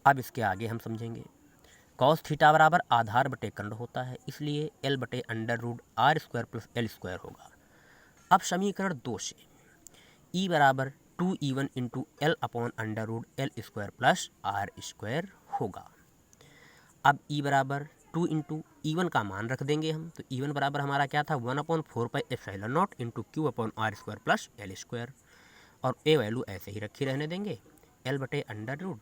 अब इसके आगे हम समझेंगे। कॉस थीटा बराबर आधार बटे कर्ण होता है, इसलिए L बटे under root r square plus L square होगा। अब समीकरण 2 से E बराबर 2E1 into L upon under root L square plus r square होगा। अब E बराबर 2 इंटू E1 का मान रख देंगे हम, तो E1 बराबर हमारा क्या था 1/4πε0 into Q upon are square plus L square, और ए वैल्यू ऐसे ही रखी रहने देंगे, L बटे under root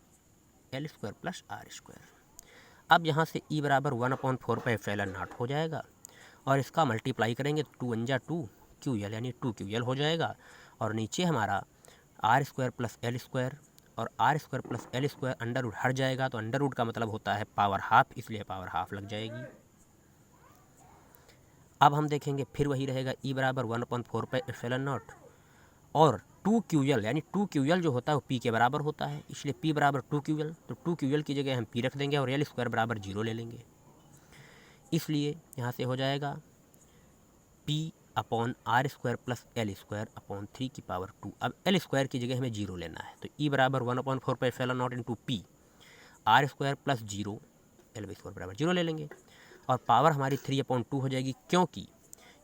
L square plus r square. अब यहाँ से E बराबर 1/4πε0 हो जाएगा, और इसका मल्टीप्लाई करेंगे तो 2 × 2 QL यानी 2QL हो जाएगा, और नीचे हमारा R square plus L square, और R square plus L square under root हट जाएगा, तो अंडर रूट का मतलब होता है पावर हाफ, इसलिए पावर हाफ लग जाएगी। अब हम देखेंगे फिर वही रहेगा, E बराबर 1/4πε0 और 2QL यानी 2QL जो होता है वो P के बराबर होता है, इसलिए P बराबर 2QL, तो 2QL की जगह हम P रख देंगे और एल स्क्वायर बराबर 0 ले लेंगे, इसलिए यहाँ से हो जाएगा P upon are square plus L square upon 3 की पावर 2। अब एल स्क्वायर की जगह हमें 0 लेना है, तो E बराबर 1/4πε0 into P R square plus 0 L square बराबर 0 ले लेंगे, और पावर हमारी 3/2 हो जाएगी, क्योंकि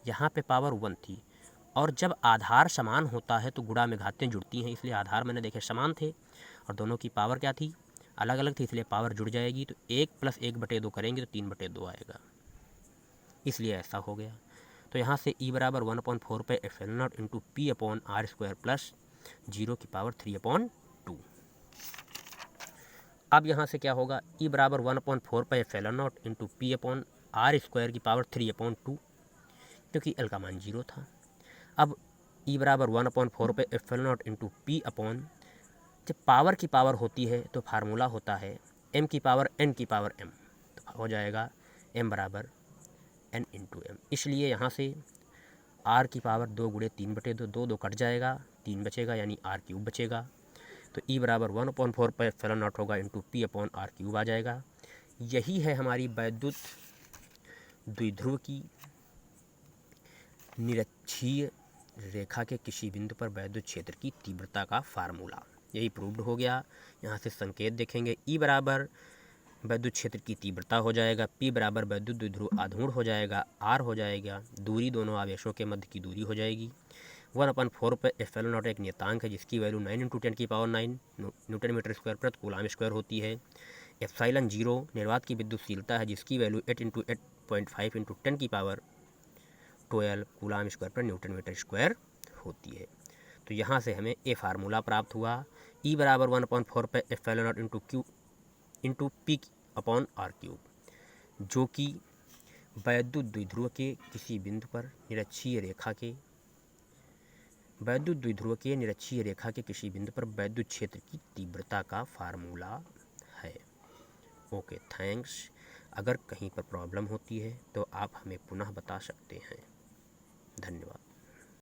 यहाँ पे पावर 1 थी, और जब आधार समान होता है तो गुणा में घातें जुड़ती हैं, इसलिए आधार मैंने देखे समान थे और दोनों की पावर क्या थी, अलग अलग थी, इसलिए पावर जुड़ जाएगी, तो 1 + 1/2 करेंगे तो 3/2 आएगा, इसलिए ऐसा हो गया। तो यहाँ से E बराबर 1/4πε0 into P upon are square plus 0 की पावर 3/2। अब यहाँ से क्या होगा, E बराबर 1/4πε0 into P upon are square की पावर 3/2, क्योंकि L का मान 0 था। अब E बराबर 1/4πε0 इंटू पी अपॉन, जब पावर की पावर होती है तो फार्मूला होता है m की पावर n की पावर m, तो हो जाएगा m बराबर n इंटू m, इसलिए यहाँ से r की पावर 2 × 3/2, 2 2 कट जाएगा, 3 बचेगा यानी r³ बचेगा, तो E बराबर 1/4πε0 होगा इंटू पी अपॉन r³ आ जाएगा। यही है हमारी वैद्युत द्विध्रुव की निरक्षीय रेखा के किसी बिंदु पर वैद्युत क्षेत्र की तीव्रता का फार्मूला, यही प्रूव्ड हो गया। यहाँ से संकेत देखेंगे, E बराबर वैद्युत क्षेत्र की तीव्रता हो जाएगा, P बराबर वैद्युत द्विध्रुव आधूर्ण हो जाएगा, R हो जाएगा दूरी दोनों आवेशों के मध्य की दूरी हो जाएगी, 1/4πε0 एक नियतांक है जिसकी वैल्यू 9 × 10⁻9 न्यूटन मीटर स्क्वायर प्रति कूलाम स्क्वायर होती है। एप्सिलॉन 0 निर्वात की विद्युतशीलता है जिसकी वैल्यू 8 × 8.5 × 10⁻12 कूलाम स्क्वायर पर न्यूटन मीटर स्क्वायर होती है। तो यहाँ से हमें ए फार्मूला प्राप्त हुआ, E बराबर 1/4πε0 into Q into P upon r³, जो कि वैद्युत द्विध्रुव के किसी बिंदु पर निरक्षीय रेखा के किसी बिंदु पर वैद्युत क्षेत्र की तीव्रता का फार्मूला है। Okay, thanks. अगर कहीं पर प्रॉब्लम होती है तो आप हमें पुनः बता सकते हैं। धन्यवाद।